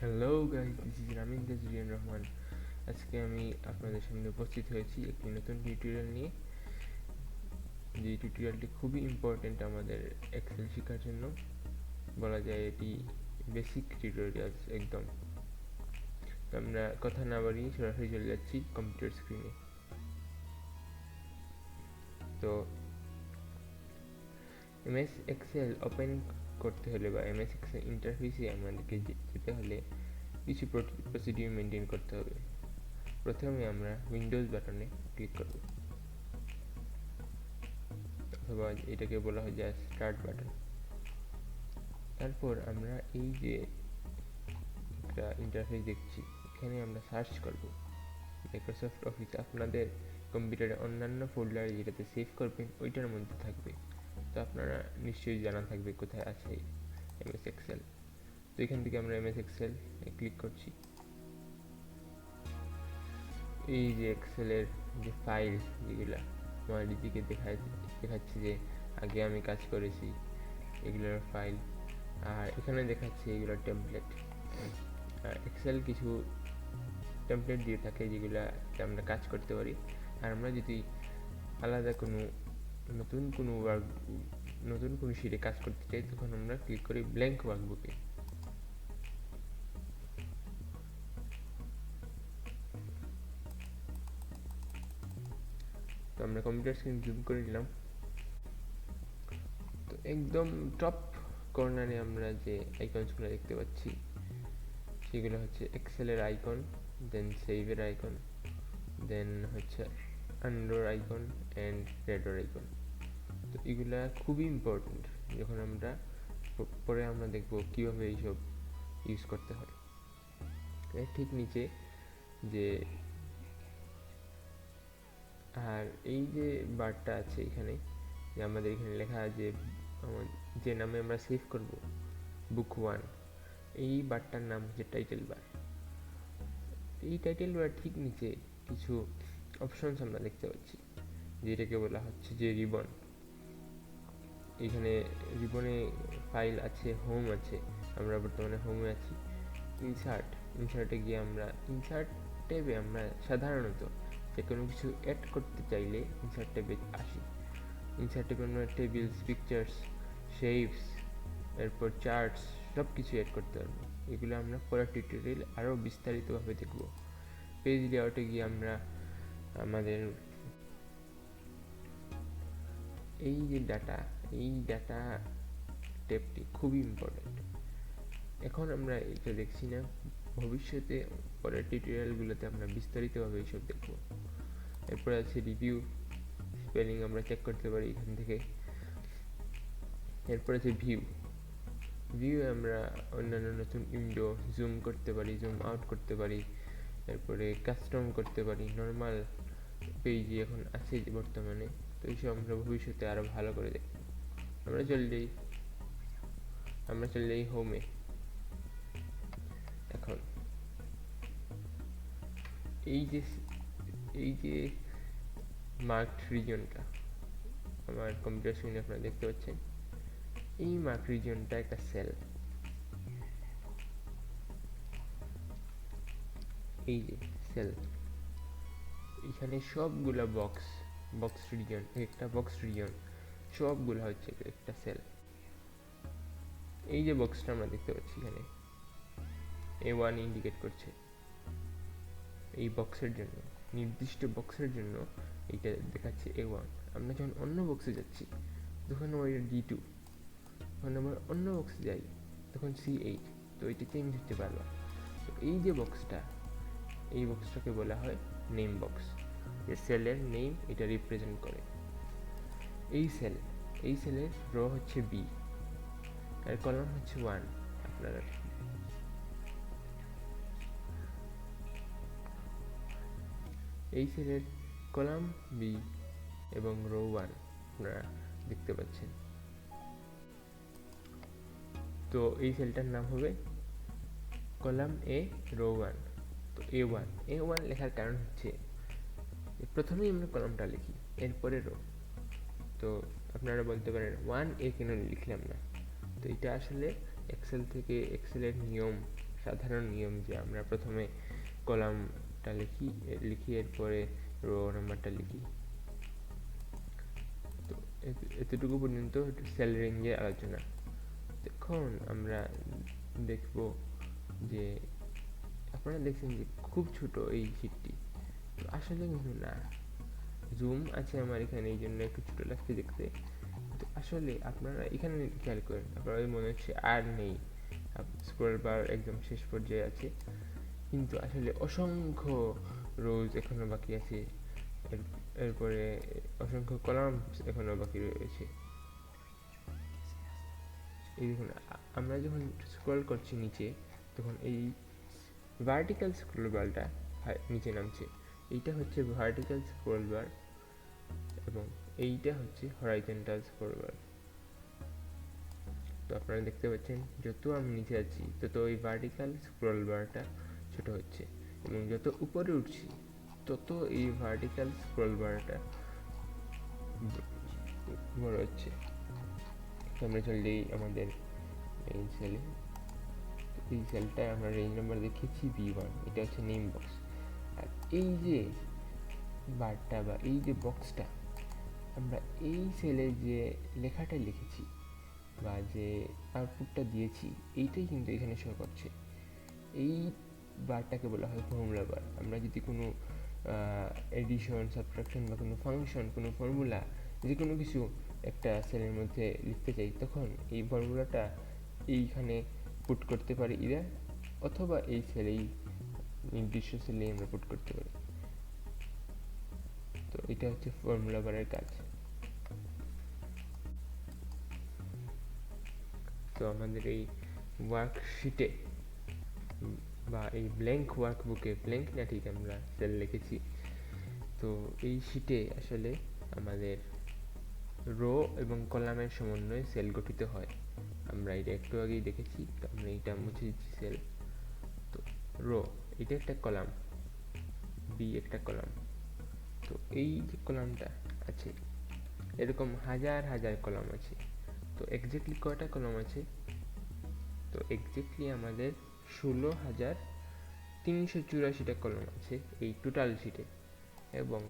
Hello guys, this is Ramin Tazrian Rahman. আজকে আমি আপনাদের সামনে উপস্থিত হয়েছি একটি নতুন টিউটোরিয়াল নিয়ে। যে টিউটোরিয়ালটি খুবই ইম্পর্ট্যান্ট আমাদের এক্সেল শেখার জন্য। বলা যায় এটি বেসিক টিউটোরিয়াল একদম। তো আমরা কথা না বাড়িয়ে সরাসরি চলে যাচ্ছি কম্পিউটার স্ক্রিনে। তো এমএস এক্সেল ওপেন করতে হলে বা এমএস এক্সেল ইন্টারফেসে আমাদেরকে যেতে হলে কিছু প্রসিডিউর মেনটেন করতে হবে। প্রথমে আমরা উইন্ডোজ বাটনে ক্লিক করব, অথবা এটাকে বলা হয় যে স্টার্ট বাটন। তারপর আমরা এই যে একটা ইন্টারফেস দেখছি, এখানে আমরা সার্চ করব মাইক্রোসফট অফিস। আপনাদের কম্পিউটারে অন্যান্য ফোল্ডারে যেটাতে সেভ করবেন ওইটার মধ্যে থাকবে, তো আপনারা নিশ্চয়ই জানা থাকবে কোথায় আছে এমএস এক্সেল। তো এখান থেকে আমরা এমএস এক্সেল ক্লিক করছি। এই যে এক্সেলের যে ফাইল যেগুলা আমার দিকে দেখাচ্ছে যে আগে আমি কাজ করেছি এগুলোর ফাইল, আর এখানে দেখাচ্ছে এগুলোর টেমপ্লেট। এক্সেল কিছু টেমপ্লেট দিয়ে থাকে যেগুলাতে আমরা কাজ করতে পারি। আর আমরা যদি আলাদা কোনো নতুন কোনো শিটে কাজ করতে চাই, তখন আমরা ক্লিক করি ব্ল্যাঙ্ক ওয়ার্কবুকে। তো আমরা কম্পিউটার স্ক্রিন জুম করে নিলাম। তো একদম টপ কর্নারে আমরা যে আইকনসগুলো দেখতে পাচ্ছি সেগুলো হচ্ছে এক্সেলের আইকন, দেন সেভের আইকন, দেন হচ্ছে undo icon and redo icon. তো এগুলা খুবই ইম্পর্টেন্ট, যখন আমরা পরে আমরা দেখব কীভাবে এইসব ইউজ করতে হয়। এর ঠিক নিচে যে আর এই যে বারটা আছে এখানে, যে আমাদের এখানে লেখা যে যে নামে আমরা সেভ করব বুক 1, এই বারটার নাম হচ্ছে টাইটেল বার। এই টাইটেল বার ঠিক নিচে কিছু অপশনস আমরা দেখতে পাচ্ছি, যেটাকে বলা হচ্ছে যে রিবন। এখানে রিবনে ফাইল আছে, হোম আছে, আমরা বর্তমানে হোমে আছি। ইনসার্টে গিয়ে আমরা ইনসার্ট ট্যাবে আমরা সাধারণত যে কোনো কিছু অ্যাড করতে চাইলে ইনসার্ট ট্যাবে আসি। ইনসার্ট ট্যাবে আমরা টেবিলস, পিকচার্স, শেপস, এরপর চার্টস সব কিছু অ্যাড করতে পারবো। এগুলো আমরা পরের টিউটোরিয়াল আরও বিস্তারিতভাবে দেখব। পেজ লেআউটে গিয়ে আমরা আমাদের এই যে ডাটা ট্যাবটি খুবই ইম্পর্টেন্ট। এখন আমরা এটা দেখছি না, ভবিষ্যতে পরের টিউটোরিয়ালগুলোতে আমরা বিস্তারিতভাবে এইসব দেখব। এরপর আছে রিভিউ, স্পেলিং আমরা চেক করতে পারি এখান থেকে। এরপর আছে ভিউ আমরা অন্যান্য নতুন উইন্ডো জুম করতে পারি, জুম আউট করতে পারি, এরপরে কাস্টম করতে পারি। নর্মাল পেজই এখন আছে যে বর্তমানে, তো এইসব আমরা ভবিষ্যতে আরও ভালো করে দেখব। আমরা চলে যাই হোমে। এখন এই যে মার্কড রিজনটা আমার কম্পিউটার স্ক্রিনে আপনারা দেখতে পাচ্ছেন, এই মার্ক রিজনটা একটা সেল। এই যে সেল, এখানে সবগুলা বক্স রিজন, একটা বক্স রিজন সবগুলা হচ্ছে একটা সেল। এই যে বক্সটা আমরা দেখতে পাচ্ছি এখানে A1 ইন্ডিকেট করছে এই বক্সের জন্য, নির্দিষ্ট বক্সের জন্য এইটা দেখাচ্ছে A1। আমরা যখন অন্য বক্সে যাচ্ছি তখন আমার D2, যখন আমরা অন্য বক্সে যাই তখন C8, তো এটা চেঞ্জ হতে পারবে। তো এই যে এই বক্সটাকে বলা হয় নেম বক্স, যে সেলের নেম এটা রিপ্রেজেন্ট করে। এই সেলের রো হচ্ছে B, আর কলাম হচ্ছে 1। আপনারা এই সেলের কলাম B এবং রো 1 আপনারা দেখতে পাচ্ছেন। তো এই সেলটার নাম হবে কলাম A, রো 1। তো A1 লেখার কারণ হচ্ছে প্রথমেই আমরা কলামটা লিখি, এরপরে রো। তো আপনারা বলতে পারেন 1A কেন লিখলাম না, তো এটা আসলে এক্সেলের নিয়ম সাধারণ নিয়ম যে আমরা প্রথমে কলামটা লিখি এরপরে রো নাম্বারটা লিখি। তো এতটুকু পর্যন্ত সেল রেঞ্জের আলোচনা। এখন আমরা দেখব যে আপনারা দেখছেন যে খুব ছোট এই শীটটি, আসলে কিন্তু না, জুম আছে আমার এখানে, এই জন্য একটু ছোট লাগছে দেখতে। তো আসলে আপনারা এখানে খেয়াল করেন, আপনারা মনে হচ্ছে আর নেই, স্ক্রল বার একদম শেষ পর্যায়ে আছে, কিন্তু আসলে অসংখ্য রোজ এখনো বাকি আছে, এরপরে অসংখ্য কলাম এখনো বাকি রয়েছে। এই দেখুন, আমরা যখন স্ক্রল করছি নিচে, তখন এই ভার্টিক্যাল স্ক্রল বারটা নিচে নামছে, এইটা হচ্ছে ভার্টিক্যাল স্ক্রল বার, এবং এইটা হচ্ছে হরাইজন্টাল স্ক্রল বার। তো আপনারা দেখতে পাচ্ছেন যত আমি নিচে আছি তত ওই ভার্টিক্যাল স্ক্রল বারটা ছোট হচ্ছে, এবং যত উপরে উঠছি তত এই ভার্টিক্যাল স্ক্রল বারটা বড় হচ্ছে। আমরা চলে আমাদের এই সেলে, এই সেলটায় আমরা রেঞ্জ নাম্বার দেখেছি B1, এটা হচ্ছে নেম বক্স। আর এই যে বারটা বা এই যে বক্সটা, আমরা এই সেলে যে লেখাটা লিখেছি বা যে আউটপুটটা দিয়েছি, এইটাই কিন্তু এখানে শো করছে। এই বারটাকে বলা হয় ফর্মুলা বার। আমরা যদি কোনো এডিশন, সাবট্রাকশন বা কোনো ফাংশন, কোনো ফর্মুলা, যে কোনো কিছু একটা সেলের মধ্যে লিখতে চাই, তখন এই ফর্মুলাটা এইখানে পুট করতে পারি ইদার, অথবা এই সেলেই, নির্দিষ্ট সেলেই আমরা পুট করতে পারি। তো এটা হচ্ছে ফর্মুলা বারের কাজ। তো আমাদের এই ওয়ার্কশিটে বা এই ব্ল্যাঙ্ক ওয়ার্কবুকে, ব্ল্যাঙ্ক না ঠিক, আমরা সেল লিখেছি। তো এই শিটে আসলে আমাদের রো এবং কলামের সমন্বয়ে সেল গঠিত হয়। আমরা এটা একটু আগেই দেখেছি, তো আমরা এটা মুছে দিচ্ছি সেল। তো রো, এটা একটা কলাম, বি একটা কলাম। তো এই যে কলামটা আছে, এরকম হাজার হাজার কলাম আছে। তো এক্স্যাক্টলি কয়টা কলাম আছে? তো এক্স্যাক্টলি আমাদের 16,384টা কলাম আছে এই টোটাল শিটে। এবং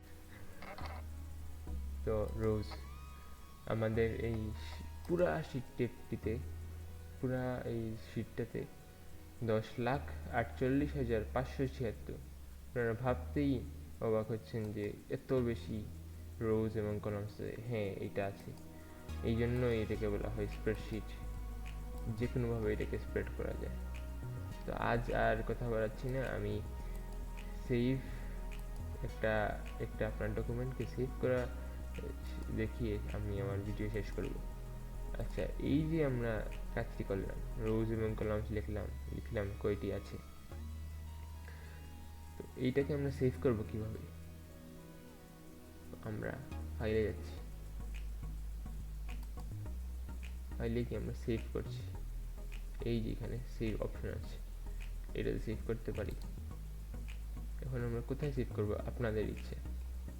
তো রোজ আমাদের এই পুরা শিটটিতে, পুরা এই শিটটাতে 10,48,576। আপনারা ভাবতেই অবাক হচ্ছেন যে এত বেশি রোজ এবং কলামস। হ্যাঁ, এটা আছে, এই জন্যই এটাকে বলা হয় স্প্রেডশিট, যে কোনোভাবে এটাকে স্প্রেড করা যায়। তো আজ আর কথা বাড়াচ্ছি না, আমি সেভ একটা আপনার ডকুমেন্টকে সেভ করা দেখিয়ে আমি আমার ভিডিও শেষ করব। আচ্ছা, এই যে আমরা কাজটি করলাম, রোজ এবং কলামস লিখলাম কয়টি আছে, তো এইটাকে আমরা সেভ করব কিভাবে? আমরা ফাইলে যাচ্ছি, ফাইলে কি আমরা সেভ করছি, এই যে এখানে সেভ অপশন আছে, এটাতে সেভ করতে পারি। এখন আমরা কোথায় সেভ করব? আপনাদের ইচ্ছে।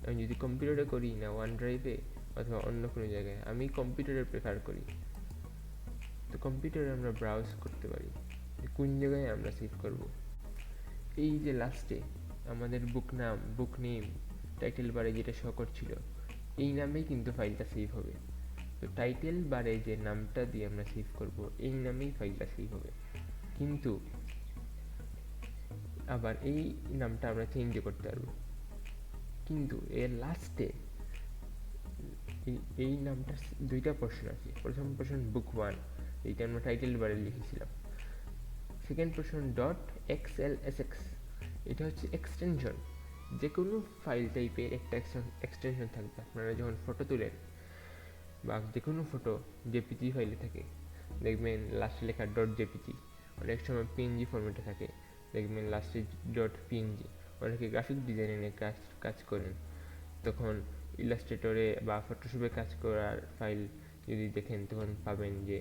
আমি যদি কম্পিউটারে করি, না ওয়ান ড্রাইভে, অথবা অন্য কোনো জায়গায়, আমি কম্পিউটারে প্রেফার করি। তো কম্পিউটারে আমরা ব্রাউজ করতে পারি যে কোন জায়গায় আমরা সেভ করব। এই যে লাস্টে আমাদের বুক নেম টাইটেল বারে যেটা শো করছিল, এই নামেই কিন্তু ফাইলটা সেভ হবে। তো টাইটেল বারে যে নামটা দিয়ে আমরা সেভ করব, এই নামেই ফাইলটা সেভ হবে। কিন্তু আবার এই নামটা আমরা চেঞ্জও করতে পারবো। কিন্তু এর লাস্টে এই নামটা দুইটা পোর্শন আছে। প্রথম পোর্শন বুক 1, এইটা আমরা টাইটেল বারে লিখেছিলাম। সেকেন্ড পোর্শন .xlsx, এটা হচ্ছে এক্সটেনশন। যে কোনো ফাইল টাইপের একটা এক্সটেনশন থাকবে। আপনারা যখন ফটো তুলেন বা যে কোনো ফটো জেপিজি ফাইলে থাকে, দেখবেন লাস্টে লেখা .jpg, অনেক সময় পিএনজি ফরম্যাটে থাকে, দেখবেন লাস্টে .png। অনেকে গ্রাফিক ডিজাইনে কাজ করেন, তখন ইলাস্ট্রেটরে বা ফটোশপে কাজ করার ফাইল যদি দেখেন, তখন পাবেন যে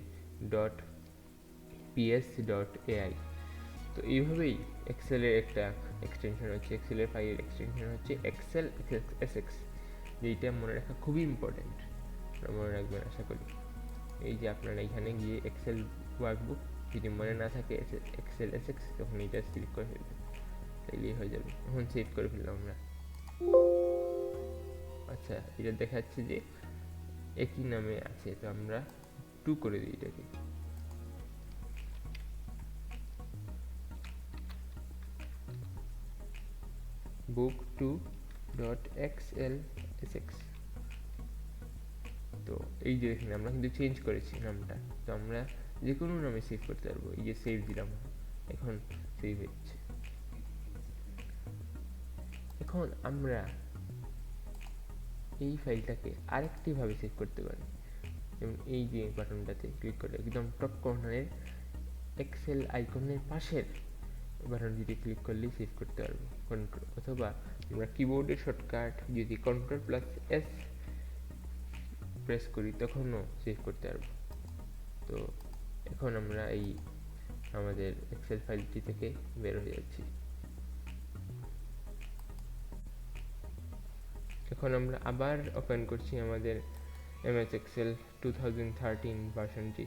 .ps.ai। তো এইভাবেই এক্সেলের একটা এক্সটেনশন হচ্ছে, এক্সেলের ফাইলের এক্সটেনশন হচ্ছে XLSX, যেইটা মনে রাখা খুবই ইম্পর্টেন্ট, মনে রাখবেন আশা করি। এই যে আপনারা এখানে গিয়ে এক্সেল ওয়ার্কবুক যদি মনে না থাকে এক্সেল এসএক্স, তখন এটা সিলেক্ট করে ফেলবে, তাইলেই হয়ে যাবে। এখন সেভ করে ফেললাম আমরা। আচ্ছা, এটা দেখাচ্ছে যে একই নামে আছে, তো আমরা 2 করে দিই এটাকে। book2.xlsx। তো এই যে এখানে আমরা কিন্তু চেঞ্জ করেছি নামটা, তো আমরা যে কোনো নামে সেভ করতে পারবো। এই যে সেভ দিলাম, এখন সেভ হচ্ছে। এখন আমরা এই ফাইলটাকে আরেকটি ভাবে সেভ করতে পারি, যেমন এই যে বাটনটাতে ক্লিক করে একদম টপ কর্নারের এক্সেল আইকনের পাশের বাটনটিতে ক্লিক করলেই সেভ করতে পারবো। অথবা আমরা কিবোর্ডের শর্টকাট যদি Ctrl+S প্রেস করি তখনও সেভ করতে পারবো। তো এখন আমরা এই আমাদের এক্সেল ফাইলটি থেকে বের হয়ে যাচ্ছি। এখন আমরা আবার ওপেন করছি আমাদের MS Excel 2013 ভার্সনটি।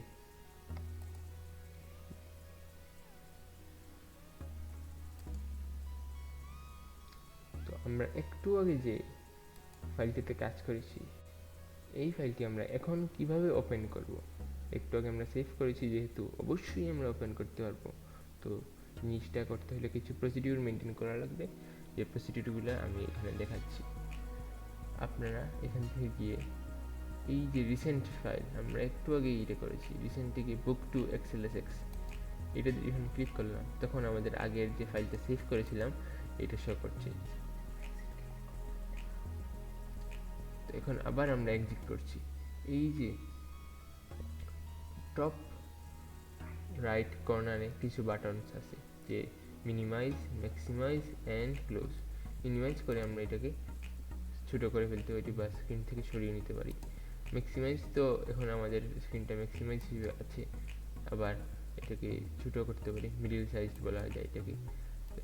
তো আমরা একটু আগে যে ফাইলটিতে কাজ করেছি, এই ফাইলটি আমরা এখন কিভাবে ওপেন করব? একটু আগে আমরা সেভ করেছি যেহেতু, অবশ্যই আমরা ওপেন করতে পারবো। তো জিনিসটা করতে হলে কিছু প্রসিডিউর মেনটেন করা লাগবে, যে প্রসিডিউরগুলো আমি এখানে দেখাচ্ছি। আপনারা এখান থেকে গিয়ে এই যে রিসেন্ট ফাইল, আমরা একটু আগে এটা করেছি, রিসেন্ট থেকে book2.xlsx, এটা যখন ক্লিক করলাম তখন আমাদের আগের যে ফাইলটা সেভ করেছিলাম এটা শো করছে। তো এখন আবার আমরা এক্সিট করছি। এই যে টপ রাইট কর্নারে কিছু বাটনস আছে, যে minimise, maximise and close. Minimise করে আমরা এটাকে ছোটো করে ফেলতে পারি বা স্ক্রিন থেকে সরিয়ে নিতে পারি। ম্যাক্সিমাইজ তো এখন আমাদের স্ক্রিনটা ম্যাক্সিমাইজ হিসেবে আছে, আবার এটাকে ছোটো করতে পারি, মিডিল সাইজ বলা যায় এটাকে।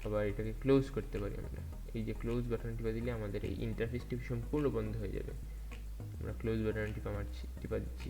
আবার এটাকে ক্লোজ করতে পারি আমরা। এই যে ক্লোজ বাটন টিপা দিলে আমাদের এই ইন্টারফেসটি সম্পূর্ণ বন্ধ হয়ে যাবে। আমরা ক্লোজ বাটন টিপা দিচ্ছি।